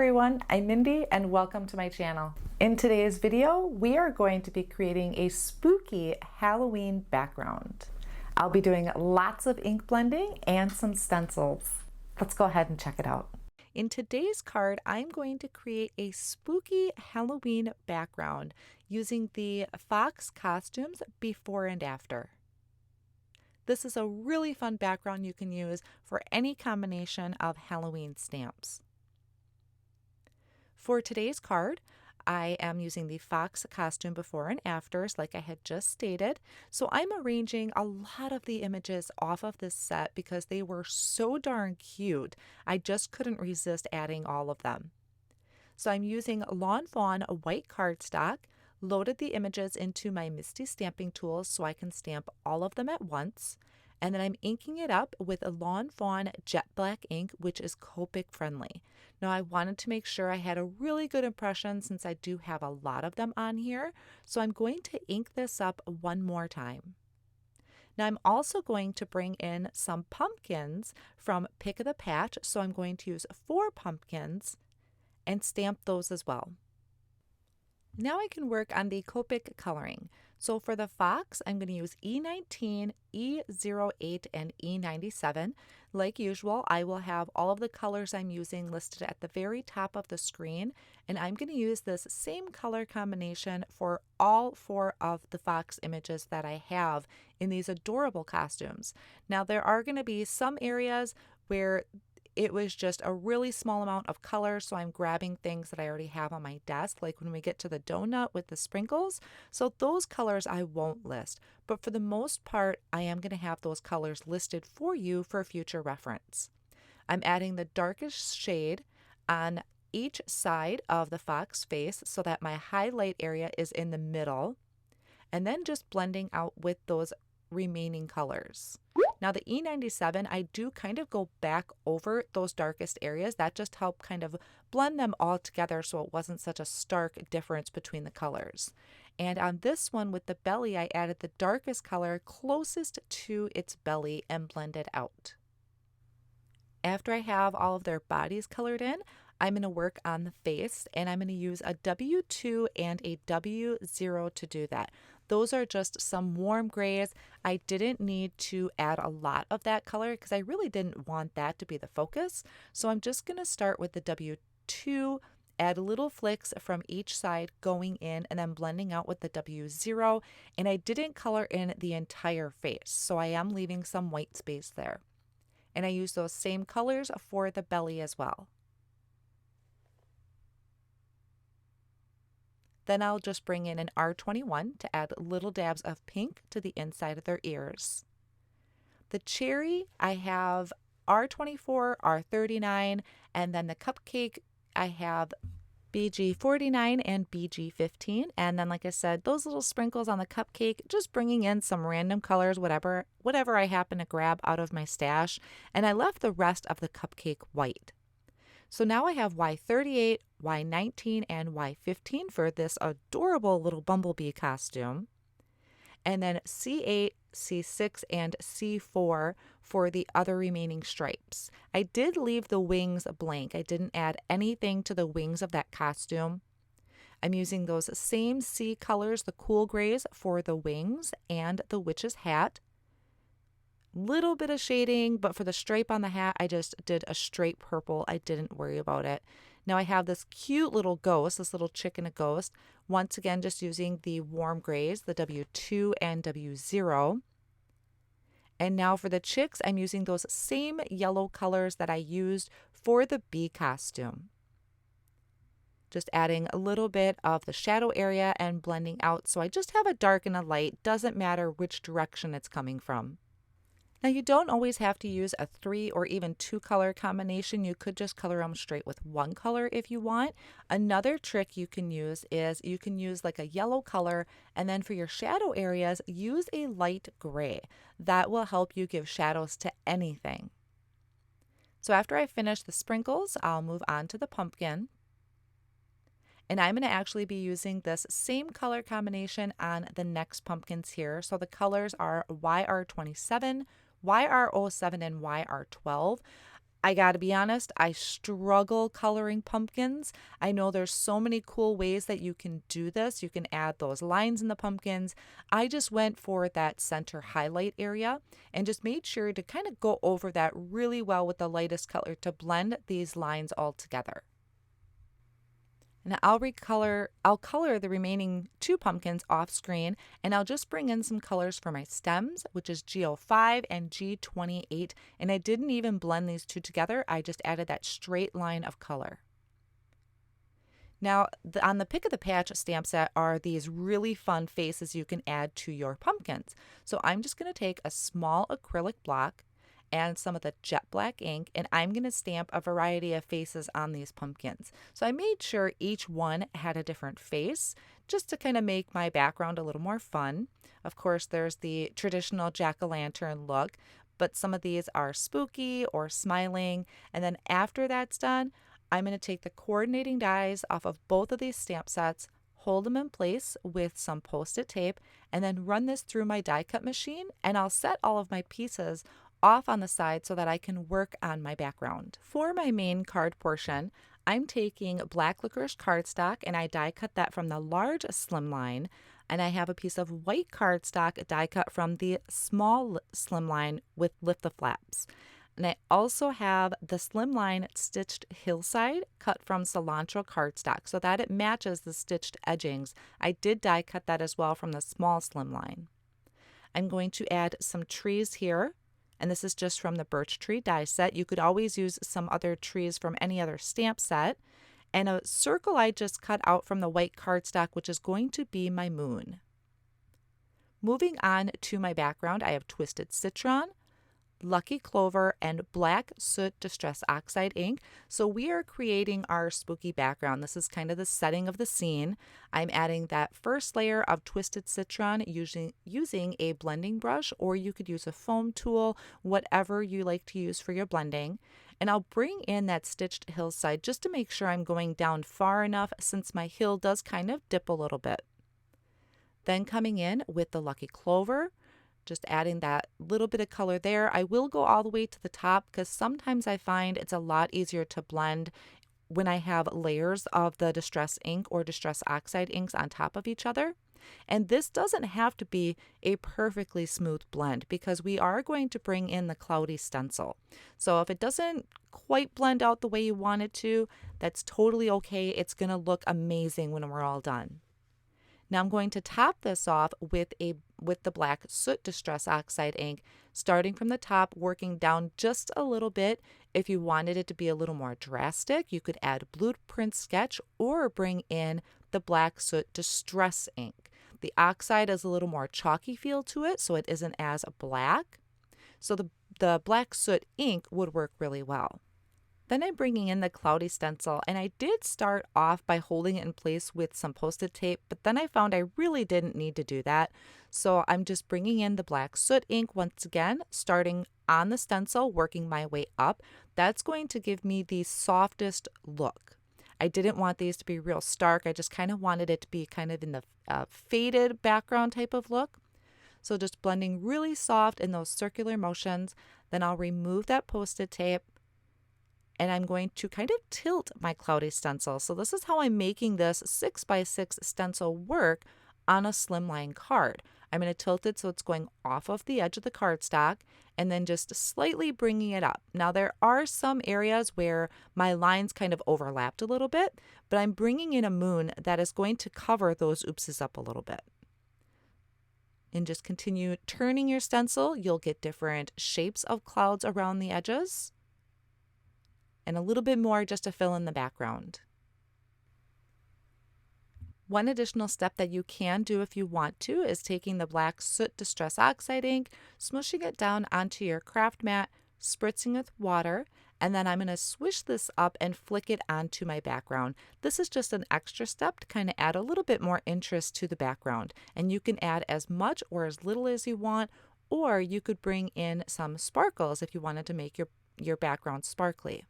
everyone, I'm Mindy and welcome to my channel. In today's video, we are going to be creating a spooky Halloween background. I'll be doing lots of ink blending and some stencils. Let's go ahead and check it out. In today's card, I'm going to create a spooky Halloween background using the fox costumes before and after. This is a really fun background you can use for any combination of Halloween stamps. For today's card, I am using the fox costume before and afters like I had just stated. So I'm arranging a lot of the images off of this set because they were so darn cute. I just couldn't resist adding all of them. So I'm using Lawn Fawn white cardstock, loaded the images into my Misty stamping tools so I can stamp all of them at once. And then I'm inking it up with a Lawn Fawn jet black ink, which is Copic friendly. Now I wanted to make sure I had a really good impression since I do have a lot of them on here. So I'm going to ink this up one more time. Now I'm also going to bring in some pumpkins from Pick of the Patch. So I'm going to use 4 pumpkins and stamp those as well. Now I can work on the Copic coloring. So for the fox, I'm going to use E19, E08, and E97. Like usual, I will have all of the colors I'm using listed at the very top of the screen, and I'm going to use this same color combination for all 4 of the fox images that I have in these adorable costumes. Now there are going to be some areas where it was just a really small amount of color, so I'm grabbing things that I already have on my desk, like when we get to the donut with the sprinkles. So those colors I won't list, but for the most part, I am going to have those colors listed for you for future reference. I'm adding the darkest shade on each side of the fox face so that my highlight area is in the middle, and then just blending out with those remaining colors. Now the E97, I do kind of go back over those darkest areas. That just helped kind of blend them all together so it wasn't such a stark difference between the colors. And on this one with the belly, I added the darkest color closest to its belly and blended out. After I have all of their bodies colored in, I'm going to work on the face, and I'm going to use a W2 and a W0 to do that. Those are just some warm grays. I didn't need to add a lot of that color because I really didn't want that to be the focus. So I'm just going to start with the W2, add little flicks from each side going in and then blending out with the W0. And I didn't color in the entire face, so I am leaving some white space there. And I use those same colors for the belly as well. Then I'll just bring in an R21 to add little dabs of pink to the inside of their ears. The cherry, I have R24, R39, and then the cupcake, I have BG49 and BG15. And then, like I said, those little sprinkles on the cupcake, just bringing in some random colors, whatever I happen to grab out of my stash. And I left the rest of the cupcake white. So now I have Y38, Y19, and Y15 for this adorable little bumblebee costume. And then C8, C6, and C4 for the other remaining stripes. I did leave the wings blank. I didn't add anything to the wings of that costume. I'm using those same C colors, the cool grays, for the wings and the witch's hat. Little bit of shading, but for the stripe on the hat, I just did a straight purple. I didn't worry about it. Now I have this cute little ghost, this little chicken, a ghost. Once again, just using the warm grays, the W2 and W0. And now for the chicks, I'm using those same yellow colors that I used for the bee costume. Just adding a little bit of the shadow area and blending out. So I just have a dark and a light. Doesn't matter which direction it's coming from. Now you don't always have to use a 3 or even 2 color combination. You could just color them straight with one color if you want. Another trick you can use is you can use like a yellow color, and then for your shadow areas, use a light gray. That will help you give shadows to anything. So after I finish the sprinkles, I'll move on to the pumpkin. And I'm going to actually be using this same color combination on the next pumpkins here. So the colors are YR27, YR07, and YR12. I gotta be honest, I struggle coloring pumpkins. I know there's so many cool ways that you can do this. You can add those lines in the pumpkins. I just went for that center highlight area and just made sure to kind of go over that really well with the lightest color to blend these lines all together. And I'll color the remaining two pumpkins off screen, and I'll just bring in some colors for my stems, which is G05 and G28. And I didn't even blend these two together. I just added that straight line of color. Now, on the Pick of the Patch stamp set are these really fun faces you can add to your pumpkins. So I'm just going to take a small acrylic block and some of the jet black ink, and I'm going to stamp a variety of faces on these pumpkins. So I made sure each one had a different face just to kind of make my background a little more fun. Of course, there's the traditional jack-o'-lantern look, but some of these are spooky or smiling. And then after that's done, I'm going to take the coordinating dies off of both of these stamp sets, hold them in place with some post-it tape, and then run this through my die cut machine, and I'll set all of my pieces off on the side so that I can work on my background. For my main card portion, I'm taking black licorice cardstock, and I die cut that from the large Slimline, and I have a piece of white cardstock die cut from the small Slimline with lift the flaps. And I also have the Slimline stitched hillside cut from cilantro cardstock so that it matches the stitched edgings. I did die cut that as well from the small Slimline. I'm going to add some trees here, and this is just from the birch tree die set. You could always use some other trees from any other stamp set. And a circle I just cut out from the white cardstock, which is going to be my moon. Moving on to my background, I have Twisted Citron, Lucky Clover, and Black Soot Distress Oxide ink. So we are creating our spooky background. This is kind of the setting of the scene. I'm adding that first layer of Twisted Citron using a blending brush, or you could use a foam tool, whatever you like to use for your blending. And I'll bring in that stitched hillside just to make sure I'm going down far enough, since my hill does kind of dip a little bit. Then coming in with the Lucky Clover, just adding that little bit of color there. I will go all the way to the top because sometimes I find it's a lot easier to blend when I have layers of the distress ink or distress oxide inks on top of each other. And this doesn't have to be a perfectly smooth blend because we are going to bring in the cloudy stencil. So if it doesn't quite blend out the way you want it to, that's totally okay. It's going to look amazing when we're all done. Now I'm going to top this off with the Black Soot Distress Oxide ink, starting from the top, working down just a little bit. If you wanted it to be a little more drastic, you could add Blueprint Sketch or bring in the Black Soot Distress ink. The oxide is a little more chalky feel to it, so it isn't as black. So the Black Soot ink would work really well. Then I'm bringing in the cloudy stencil, and I did start off by holding it in place with some post-it tape, but then I found I really didn't need to do that. So I'm just bringing in the Black Soot ink once again, starting on the stencil, working my way up. That's going to give me the softest look. I didn't want these to be real stark. I just kind of wanted it to be kind of in the faded background type of look. So just blending really soft in those circular motions. Then I'll remove that post-it tape, and I'm going to kind of tilt my cloudy stencil. So this is how I'm making this 6x6 stencil work on a Slimline card. I'm going to tilt it so it's going off of the edge of the cardstock and then just slightly bringing it up. Now there are some areas where my lines kind of overlapped a little bit, but I'm bringing in a moon that is going to cover those oopses up a little bit. And just continue turning your stencil. You'll get different shapes of clouds around the edges, and a little bit more just to fill in the background. One additional step that you can do if you want to is taking the Black Soot Distress Oxide ink, smushing it down onto your craft mat, spritzing with water, and then I'm going to swish this up and flick it onto my background. This is just an extra step to kind of add a little bit more interest to the background, and you can add as much or as little as you want, or you could bring in some sparkles if you wanted to make your background sparkly.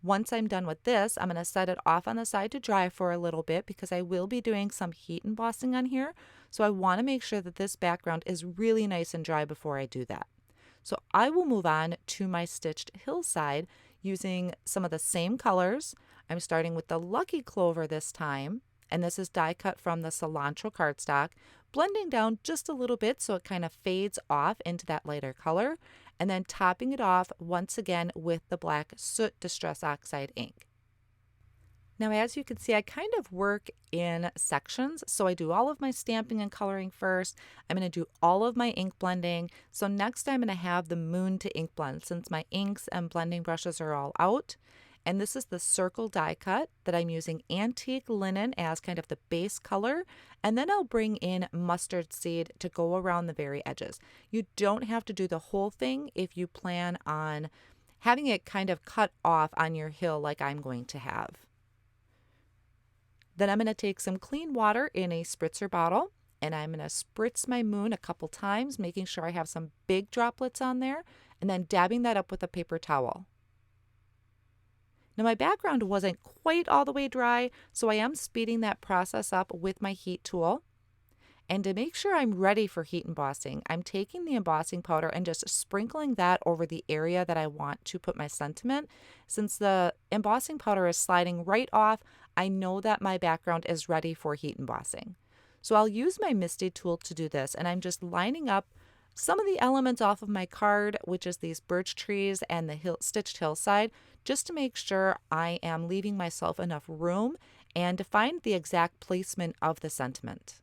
Once I'm done with this, I'm going to set it off on the side to dry for a little bit because I will be doing some heat embossing on here. So I want to make sure that this background is really nice and dry before I do that. So I will move on to my stitched hillside using some of the same colors. I'm starting with the Lucky Clover this time, and this is die cut from the cilantro cardstock, blending down just a little bit so it kind of fades off into that lighter color, and then topping it off once again with the black Soot Distress Oxide ink. Now, as you can see, I kind of work in sections. So I do all of my stamping and coloring first. I'm going to do all of my ink blending. So next I'm going to have the moon to ink blend since my inks and blending brushes are all out. And this is the circle die cut that I'm using antique linen as kind of the base color. And then I'll bring in mustard seed to go around the very edges. You don't have to do the whole thing if you plan on having it kind of cut off on your hill like I'm going to have. Then I'm going to take some clean water in a spritzer bottle and I'm going to spritz my moon a couple times, making sure I have some big droplets on there, and then dabbing that up with a paper towel. Now my background wasn't quite all the way dry, so I am speeding that process up with my heat tool. And to make sure I'm ready for heat embossing, I'm taking the embossing powder and just sprinkling that over the area that I want to put my sentiment. Since the embossing powder is sliding right off, I know that my background is ready for heat embossing. So I'll use my Misty tool to do this, and I'm just lining up some of the elements off of my card, which is these birch trees and the stitched hillside, just to make sure I am leaving myself enough room and to find the exact placement of the sentiment.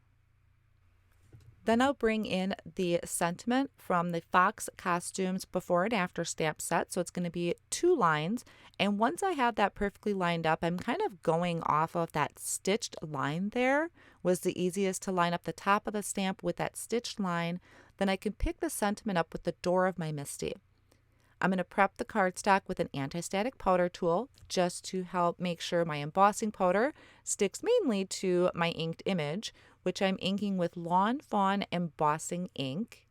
Then I'll bring in the sentiment from the Fox Costumes before and after stamp set. So it's going to be 2 lines. And once I have that perfectly lined up, I'm kind of going off of that stitched line there. Was the easiest to line up the top of the stamp with that stitched line. Then I can pick the sentiment up with the door of my Misty. I'm going to prep the cardstock with an anti-static powder tool just to help make sure my embossing powder sticks mainly to my inked image, which I'm inking with Lawn Fawn embossing ink.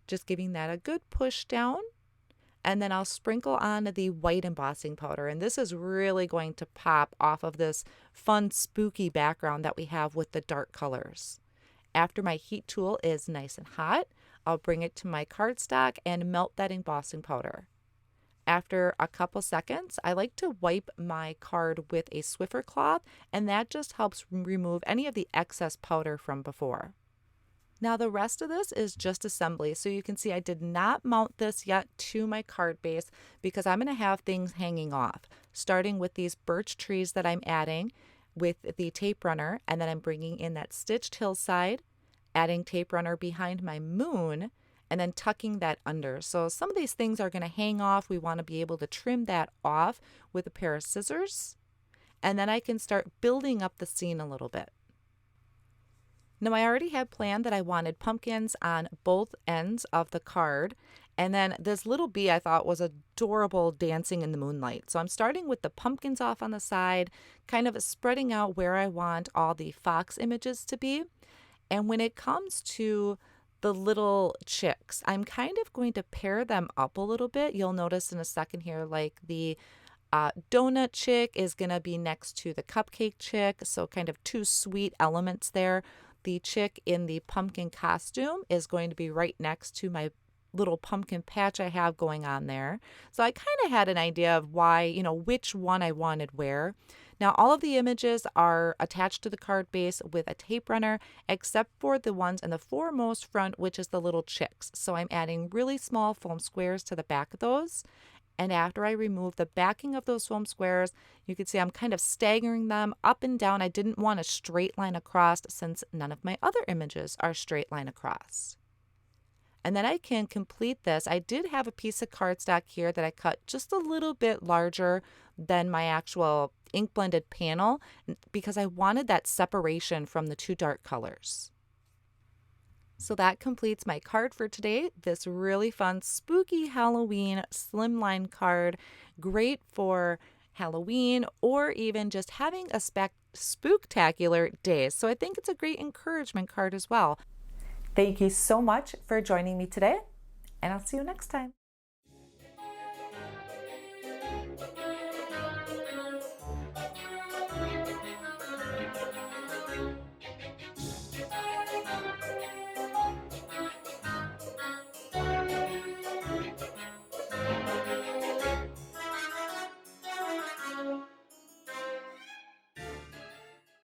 Just giving that a good push down. And then I'll sprinkle on the white embossing powder. And this is really going to pop off of this fun, spooky background that we have with the dark colors. After my heat tool is nice and hot, I'll bring it to my cardstock and melt that embossing powder. After a couple seconds, I like to wipe my card with a Swiffer cloth, and that just helps remove any of the excess powder from before. Now the rest of this is just assembly, so you can see I did not mount this yet to my card base because I'm going to have things hanging off, starting with these birch trees that I'm adding with the tape runner, and then I'm bringing in that stitched hillside, adding tape runner behind my moon, and then tucking that under. So some of these things are going to hang off. We want to be able to trim that off with a pair of scissors. And then I can start building up the scene a little bit. Now I already had planned that I wanted pumpkins on both ends of the card. And then this little bee I thought was adorable dancing in the moonlight. So I'm starting with the pumpkins off on the side, kind of spreading out where I want all the fox images to be. And when it comes to the little chicks, I'm kind of going to pair them up a little bit. You'll notice in a second here, like the donut chick is going to be next to the cupcake chick. So kind of 2 sweet elements there. The chick in the pumpkin costume is going to be right next to my little pumpkin patch I have going on there. So I kind of had an idea of why, which one I wanted where. Now all of the images are attached to the card base with a tape runner, except for the ones in the foremost front, which is the little chicks. So I'm adding really small foam squares to the back of those. And after I remove the backing of those foam squares, you can see I'm kind of staggering them up and down. I didn't want a straight line across since none of my other images are straight line across. And then I can complete this. I did have a piece of cardstock here that I cut just a little bit larger than my actual ink blended panel because I wanted that separation from the 2 dark colors. So that completes my card for today. This really fun, spooky Halloween slimline card. Great for Halloween or even just having a spooktacular day. So I think it's a great encouragement card as well. Thank you so much for joining me today, and I'll see you next time.